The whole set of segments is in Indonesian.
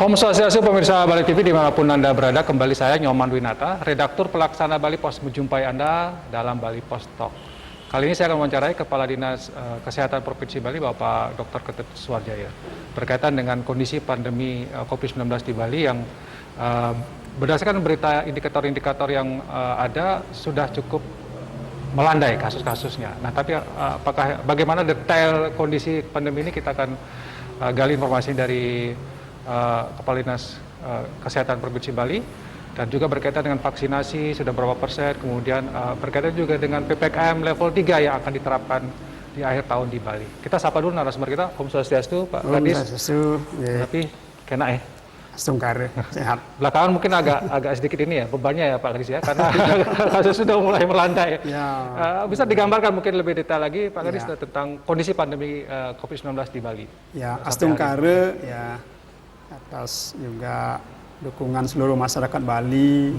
Om Swastiastu pemirsa Bali TV dimanapun Anda berada, kembali saya Nyoman Winata, redaktur pelaksana Bali Pos menjumpai Anda dalam Bali Pos Talk. Kali ini saya akan mewawancarai Kepala Dinas Kesehatan Provinsi Bali, Bapak Dr. Ketut Suwarjaya, berkaitan dengan kondisi pandemi COVID-19 di Bali yang berdasarkan berita indikator-indikator yang ada sudah cukup melandai kasus-kasusnya. Nah, tapi bagaimana detail kondisi pandemi ini kita akan gali informasi dari Kepala Dinas Kesehatan Provinsi Bali, dan juga berkaitan dengan vaksinasi sudah berapa persen, kemudian berkaitan juga dengan PPKM level 3 yang akan diterapkan di akhir tahun di Bali. Kita sapa dulu narasumber kita. Om Swastiastu, Pak Kadis. Om Swastiastu. Tapi kena ya. Astungkare, sehat. Belakangan mungkin agak sedikit ini ya bebannya ya Pak Kadis ya, karena kasus sudah mulai melandai. Ya. Bisa digambarkan mungkin lebih detail lagi Pak Kadis tentang kondisi pandemi COVID-19 di Bali. Ya, astungkare ya, atas juga dukungan seluruh masyarakat Bali.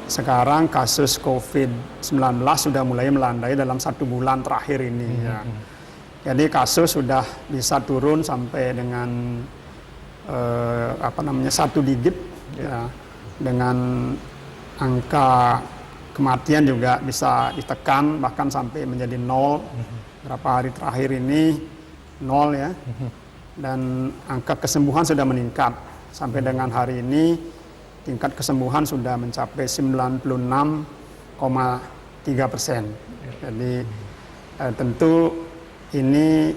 Sekarang kasus COVID-19 sudah mulai melandai dalam 1 bulan terakhir ini ya. Jadi kasus sudah bisa turun sampai dengan 1 digit ya. Dengan angka kematian juga bisa ditekan bahkan sampai menjadi 0. Berapa hari terakhir ini 0 ya. Dan angka kesembuhan sudah meningkat sampai dengan hari ini tingkat kesembuhan sudah mencapai 96,3%. Jadi tentu ini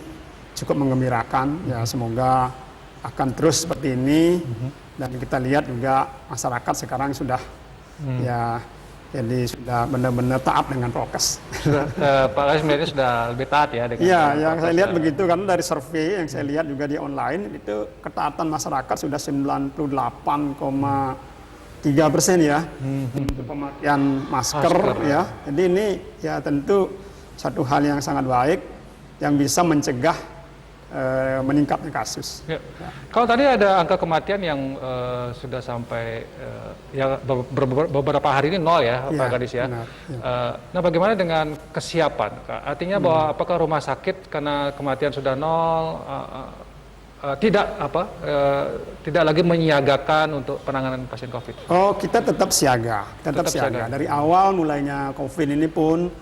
cukup menggembirakan ya, semoga akan terus seperti ini. Dan kita lihat juga masyarakat sekarang sudah ya, jadi sudah benar-benar taat dengan prokes. Pak Kadis melihatnya sudah lebih taat ya? Iya, yang saya lihat begitu, karena dari survei yang saya lihat juga di online itu ketaatan masyarakat sudah 98,3% ya untuk pemakaian masker ya. Jadi ini ya tentu satu hal yang sangat baik yang bisa mencegah meningkatnya kasus. Ya. Kalau tadi ada angka kematian yang sudah sampai ya beberapa hari ini 0 ya, Pak Kadis ya. Benar, ya. Nah, bagaimana dengan kesiapan? Artinya bahwa apakah rumah sakit karena kematian sudah 0 tidak lagi menyiagakan untuk penanganan pasien COVID? Oh, kita tetap siaga, tetap siaga. Dari awal mulainya COVID ini pun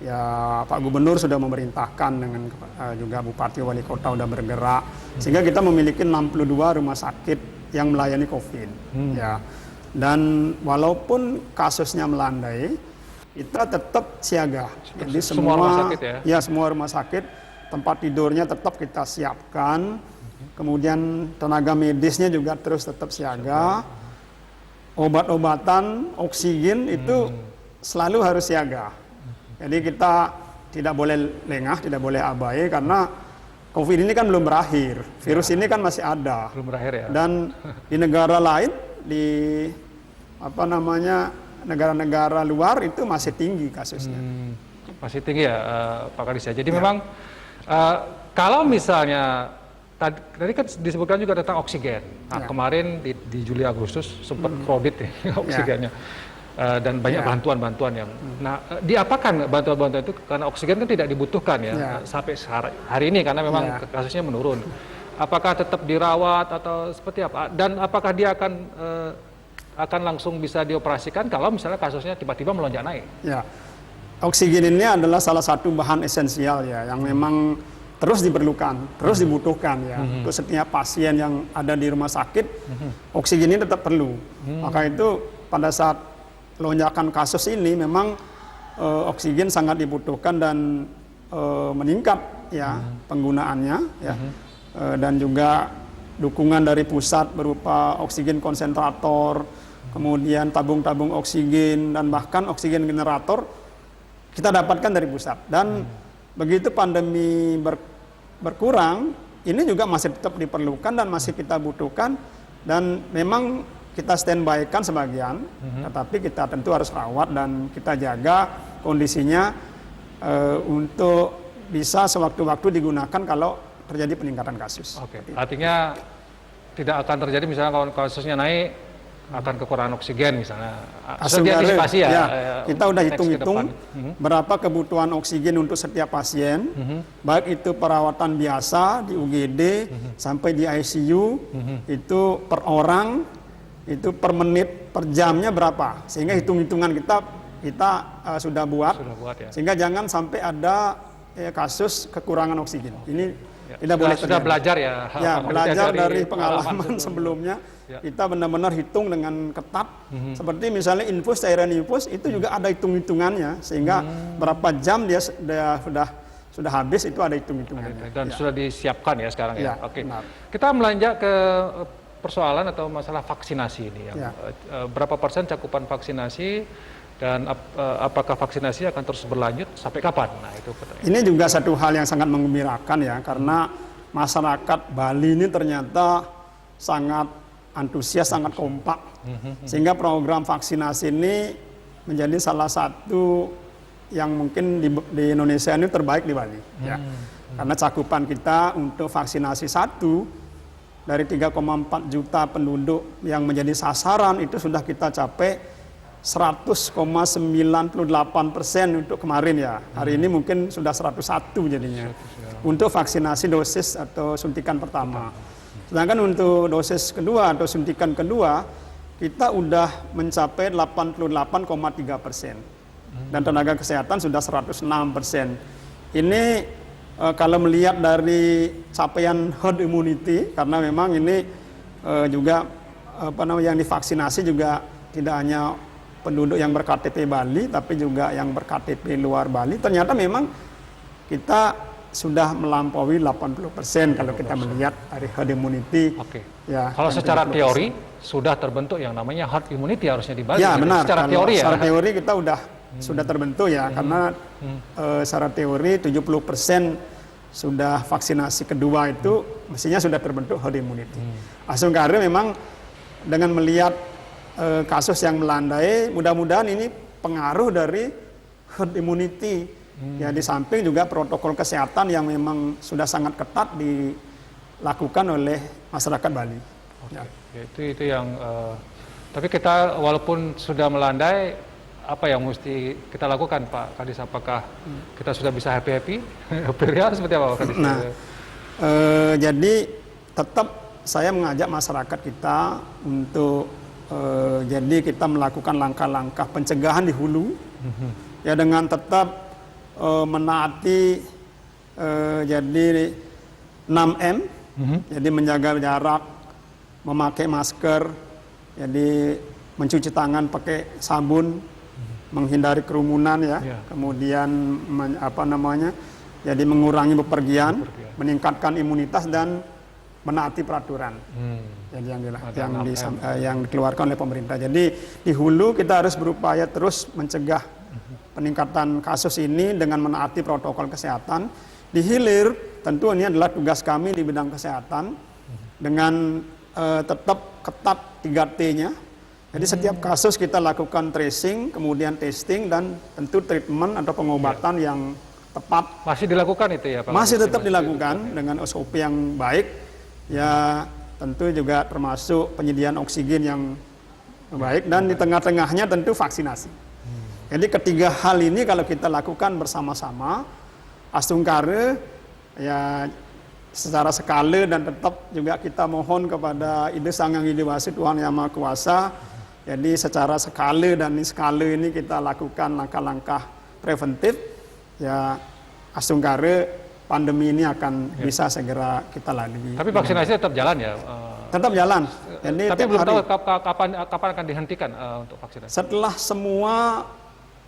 ya Pak Gubernur sudah memerintahkan dengan juga Bupati Wali Kota sudah bergerak sehingga kita memiliki 62 rumah sakit yang melayani COVID ya. Dan walaupun kasusnya melandai, kita tetap siaga. Jadi semua rumah sakit ya? Semua rumah sakit, tempat tidurnya tetap kita siapkan. Kemudian tenaga medisnya juga terus tetap siaga. Obat-obatan, oksigen itu selalu harus siaga. Jadi kita tidak boleh lengah, tidak boleh abai, karena COVID ini kan belum berakhir. Virus ini kan masih ada. Belum berakhir ya. Dan di negara lain, di negara-negara luar itu masih tinggi kasusnya. Masih tinggi ya, Pak Kadis ya. Jadi memang kalau misalnya tadi kan disebutkan juga tentang oksigen. Nah, kemarin di Juli Agustus sempat kredit ya oksigennya. Dan banyak bantuan-bantuan yang diapakan bantuan-bantuan itu, karena oksigen kan tidak dibutuhkan ya sampai hari ini karena memang kasusnya menurun. Apakah tetap dirawat atau seperti apa? Dan apakah dia akan langsung bisa dioperasikan kalau misalnya kasusnya tiba-tiba melonjak naik? Ya, oksigen ini adalah salah satu bahan esensial ya yang memang terus diperlukan, terus dibutuhkan ya untuk setiap pasien yang ada di rumah sakit. Oksigen ini tetap perlu. Maka itu pada saat lonjakan kasus ini memang oksigen sangat dibutuhkan dan meningkat ya penggunaannya ya. Dan juga dukungan dari pusat berupa oksigen konsentrator, kemudian tabung-tabung oksigen, dan bahkan oksigen generator kita dapatkan dari pusat. Dan begitu pandemi berkurang, ini juga masih tetap diperlukan dan masih kita butuhkan. Dan memang kita standby-kan sebagian, tetapi kita tentu harus rawat dan kita jaga kondisinya untuk bisa sewaktu-waktu digunakan kalau terjadi peningkatan kasus. Oke. Artinya tidak akan terjadi misalnya kalau kasusnya naik, akan kekurangan oksigen misalnya. Sudah Asumsi diantisipasi ya? Kita udah next ke hitung-hitung depan. berapa kebutuhan oksigen untuk setiap pasien, baik itu perawatan biasa di UGD sampai di ICU, itu per orang, itu per menit, per jamnya berapa, sehingga hitung-hitungan kita sudah buat, Ya. sehingga jangan sampai ada kasus kekurangan oksigen. Ini tidak boleh terjadi. Sudah belajar ya? Ya, belajar dari pengalaman sebelumnya. Ya. Kita benar-benar hitung dengan ketat. Seperti misalnya infus, cairan infus, itu juga ada hitung-hitungannya. Sehingga berapa jam dia sudah habis, itu ada hitung-hitungannya. Dan sudah disiapkan ya sekarang ya? Oke. Benar. Kita melanjut ke persoalan atau masalah vaksinasi ini. Berapa persen cakupan vaksinasi? Dan apakah vaksinasi akan terus berlanjut sampai kapan? Nah, itu pertanyaan. Ini juga satu hal yang sangat menggembirakan ya, karena masyarakat Bali ini ternyata sangat antusias, sangat kompak. Sehingga program vaksinasi ini menjadi salah satu yang mungkin di Indonesia ini terbaik di Bali. Ya. Karena cakupan kita untuk vaksinasi dari 3,4 juta penduduk yang menjadi sasaran itu sudah kita capai 100,98% untuk kemarin ya. Hari ini mungkin sudah 101 jadinya. Untuk vaksinasi dosis atau suntikan pertama. Sedangkan untuk dosis kedua atau suntikan kedua, kita udah mencapai 88,3%. Dan tenaga kesehatan sudah 106%. Ini kalau melihat dari capaian herd immunity, karena memang ini juga yang divaksinasi juga tidak hanya penduduk yang ber-KTP Bali, tapi juga yang ber-KTP luar Bali, ternyata memang kita sudah melampaui 80% kalau kita melihat dari herd immunity. Oke. Ya, kalau secara teori sudah terbentuk yang namanya herd immunity harusnya di Bali. Ya benar. Secara teori ya. Secara teori kita sudah terbentuk ya, karena secara teori 70% sudah vaksinasi kedua itu mestinya sudah terbentuk herd immunity. Asumkare memang dengan melihat kasus yang melandai, mudah-mudahan ini pengaruh dari herd immunity. Ya, di samping juga protokol kesehatan yang memang sudah sangat ketat dilakukan oleh masyarakat Bali. Ya. Itu yang. Tapi kita walaupun sudah melandai, apa yang mesti kita lakukan, Pak Kadis? Apakah kita sudah bisa happy? Seperti apa, Pak Kadis? Nah, jadi tetap saya mengajak masyarakat kita untuk jadi kita melakukan langkah-langkah pencegahan di hulu, ya dengan tetap menaati jadi 6M, jadi menjaga jarak, memakai masker, jadi mencuci tangan pakai sabun, menghindari kerumunan ya, kemudian jadi mengurangi bepergian, meningkatkan imunitas dan menaati peraturan. Jadi yang dikeluarkan oleh pemerintah. Jadi di hulu kita harus berupaya terus mencegah peningkatan kasus ini dengan menaati protokol kesehatan. Di hilir tentu ini adalah tugas kami di bidang kesehatan dengan tetap ketat 3T-nya. Jadi setiap kasus kita lakukan tracing, kemudian testing dan tentu treatment atau pengobatan yang tepat. Masih dilakukan itu ya, Pak? Masih tetap dilakukan dengan SOP yang baik. Ya tentu juga termasuk penyediaan oksigen yang baik dan di tengah-tengahnya tentu vaksinasi. Jadi ketiga hal ini kalau kita lakukan bersama-sama, Asungkare ya secara skala dan tetap juga kita mohon kepada Ide Sang Hyang Widi Wasi Tuhan Yang Maha Kuasa. Jadi secara skala ini kita lakukan langkah-langkah preventif. Ya Asungkare pandemi ini akan bisa segera kita lalui. Tapi vaksinasi tetap jalan ya? Tetap jalan. Jadi tapi belum tahu kapan akan dihentikan untuk vaksinasi? Setelah semua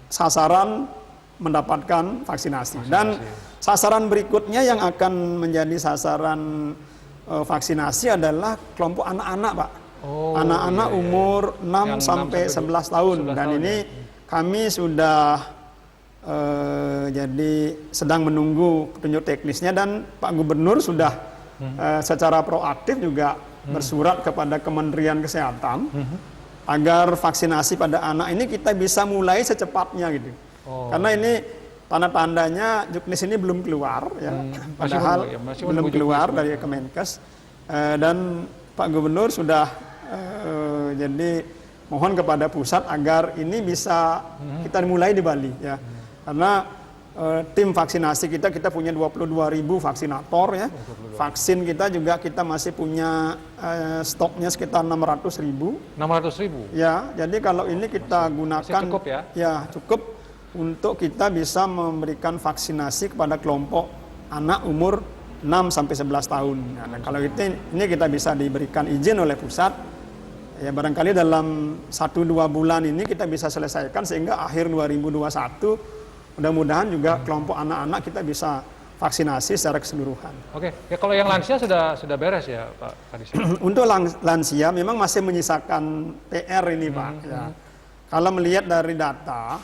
sasaran mendapatkan vaksinasi. Dan sasaran berikutnya yang akan menjadi sasaran vaksinasi adalah kelompok anak-anak, Pak. Anak-anak umur 6 sampai 11 tahun. Dan ini kami sudah jadi sedang menunggu petunjuk teknisnya dan Pak Gubernur sudah secara proaktif juga bersurat kepada Kementerian Kesehatan agar vaksinasi pada anak ini kita bisa mulai secepatnya gitu. Karena ini tanda-tandanya juknis ini belum keluar ya. Padahal belum keluar dari Kemenkes dan Pak Gubernur sudah jadi mohon kepada pusat agar ini bisa kita mulai di Bali ya. Karena tim vaksinasi kita punya 22.000 vaksinator ya. Vaksin kita juga kita masih punya stoknya sekitar 600.000. 600.000. Ya, jadi kalau ini kita gunakan masih cukup ya? Ya, cukup untuk kita bisa memberikan vaksinasi kepada kelompok anak umur 6 sampai 11 tahun. Nah, kalau ini kita bisa diberikan izin oleh pusat. Ya barangkali dalam 1-2 bulan ini kita bisa selesaikan sehingga akhir 2021 mudah-mudahan juga kelompok anak-anak kita bisa vaksinasi secara keseluruhan. Oke, ya kalau yang lansia sudah beres ya Pak Kadis. Untuk lansia memang masih menyisakan PR ini Pak. Ya. Kalau melihat dari data,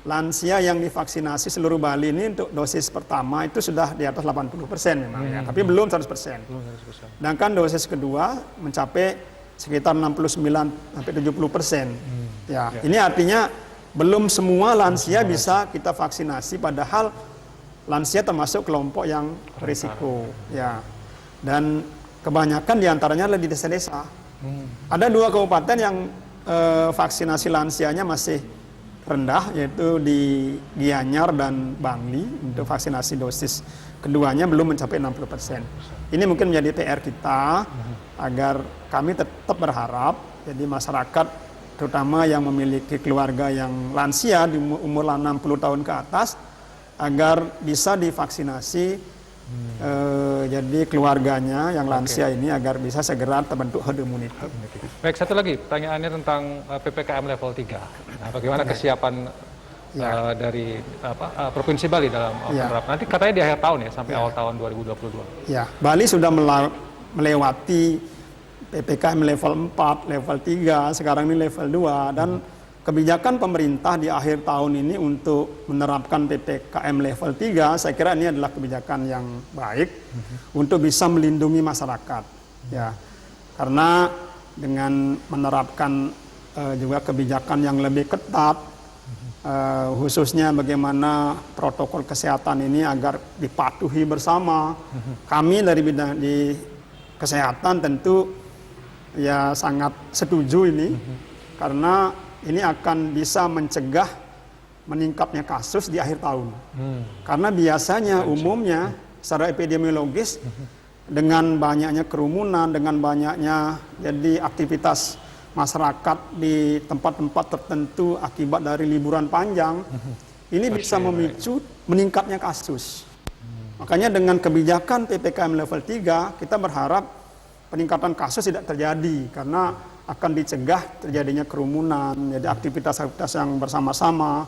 lansia yang divaksinasi seluruh Bali ini untuk dosis pertama itu sudah di atas 80% memang ya, tapi belum 100%. Sedangkan dosis kedua mencapai sekitar 69-70%. Ya, ini artinya belum semua lansia bisa kita vaksinasi, padahal lansia termasuk kelompok yang berisiko. Ya, dan kebanyakan diantaranya adalah di desa-desa. Ada 2 kabupaten yang vaksinasi lansianya masih rendah, yaitu di Gianyar dan Bangli untuk vaksinasi dosis keduanya belum mencapai 60%. Ini mungkin menjadi PR kita agar kami tetap berharap jadi masyarakat terutama yang memiliki keluarga yang lansia di umur 60 tahun ke atas agar bisa divaksinasi jadi keluarganya yang lansia ini agar bisa segera terbentuk herd immunity. Baik, satu lagi pertanyaannya tentang PPKM level 3. Nah, bagaimana kesiapan dari Provinsi Bali dalam menerapkan? Nanti katanya di akhir tahun ya, sampai awal tahun 2022. Ya, Bali sudah melewati PPKM level 4, level 3, sekarang ini level 2, dan kebijakan pemerintah di akhir tahun ini untuk menerapkan PPKM level 3, saya kira ini adalah kebijakan yang baik untuk bisa melindungi masyarakat. Ya, karena dengan menerapkan juga kebijakan yang lebih ketat, khususnya bagaimana protokol kesehatan ini agar dipatuhi bersama. Kami dari bidang di kesehatan tentu ya sangat setuju ini, karena ini akan bisa mencegah meningkatnya kasus di akhir tahun. Karena biasanya umumnya secara epidemiologis dengan banyaknya kerumunan, dengan banyaknya jadi aktivitas masyarakat di tempat-tempat tertentu akibat dari liburan panjang, ini bisa memicu meningkatnya kasus. Makanya dengan kebijakan PPKM level 3, kita berharap peningkatan kasus tidak terjadi, karena akan dicegah terjadinya kerumunan, jadi aktivitas-aktivitas yang bersama-sama.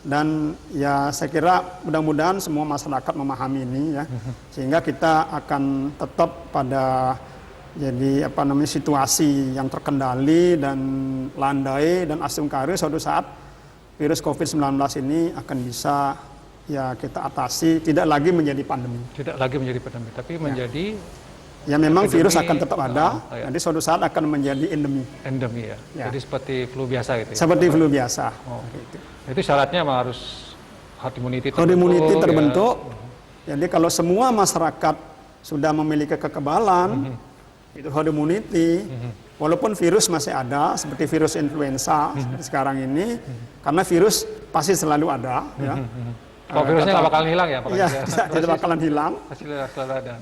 Dan ya saya kira mudah-mudahan semua masyarakat memahami ini ya, sehingga kita akan tetap pada jadi situasi yang terkendali dan landai dan asumkari suatu saat virus COVID-19 ini akan bisa ya kita atasi, tidak lagi menjadi pandemi. Tidak lagi menjadi pandemi, tapi menjadi ya memang virus akan tetap ada, nanti suatu saat akan menjadi endemi. Endemi ya. Jadi seperti flu biasa gitu ya. Seperti flu biasa. Gitu. Itu syaratnya harus herd immunity terbentuk. Herd immunity terbentuk. Ya. Jadi kalau semua masyarakat sudah memiliki kekebalan, itu herd immunity, walaupun virus masih ada, seperti virus influenza sekarang ini, karena virus pasti selalu ada. Ya. Kalau virusnya nggak bakalan hilang ya? Iya, tidak bakalan hilang.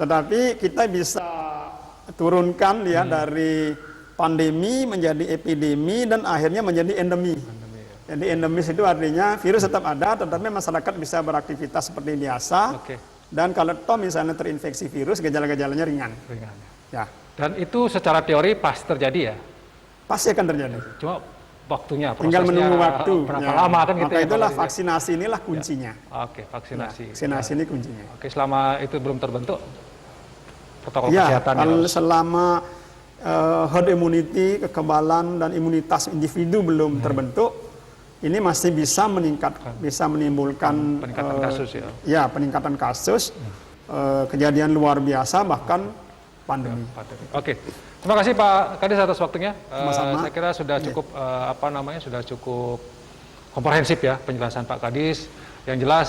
Tetapi kita bisa turunkan ya dari pandemi menjadi epidemi dan akhirnya menjadi endemi. Jadi endemis itu artinya virus tetap ada, tetapi masyarakat bisa beraktivitas seperti biasa. Dan kalau toh misalnya terinfeksi virus, gejala-gejalanya ringan. Ya. Dan itu secara teori pasti terjadi ya? Pasti akan terjadi. Cuma waktunya, tinggal menunggu waktu. Berapa lama kan gitu. Maka itulah vaksinasi inilah kuncinya. Vaksinasi. Vaksinasi ini kuncinya. Selama itu belum terbentuk protokol kesehatan. Kalau selama herd immunity, kekebalan dan imunitas individu belum terbentuk, ini masih bisa bisa menimbulkan peningkatan kasus ya. Ya, peningkatan kasus, kejadian luar biasa bahkan pandemi. Terima kasih Pak Kadis atas waktunya. Sama-sama. Saya kira sudah cukup sudah cukup komprehensif ya penjelasan Pak Kadis. Yang jelas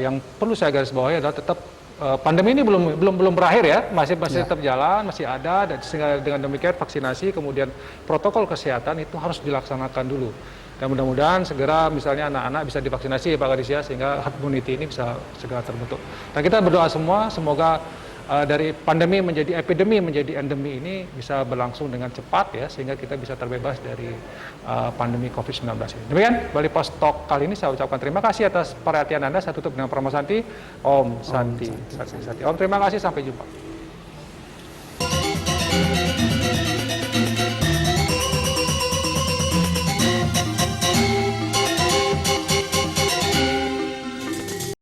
yang perlu saya garis bawahi adalah tetap pandemi ini belum berakhir ya, masih tetap jalan, masih ada, dan sehingga dengan demikian vaksinasi kemudian protokol kesehatan itu harus dilaksanakan dulu. Dan mudah-mudahan segera misalnya anak-anak bisa divaksinasi ya Pak Kadis ya, sehingga herd immunity ini bisa segera terbentuk. Dan kita berdoa semua semoga dari pandemi menjadi epidemi menjadi endemi ini bisa berlangsung dengan cepat ya, sehingga kita bisa terbebas dari pandemi COVID-19 ini. Demikian Bali Pos Talk kali ini, saya ucapkan terima kasih atas perhatian Anda. Saya tutup dengan Pramono Santi. Om Santi. Om terima kasih, sampai jumpa.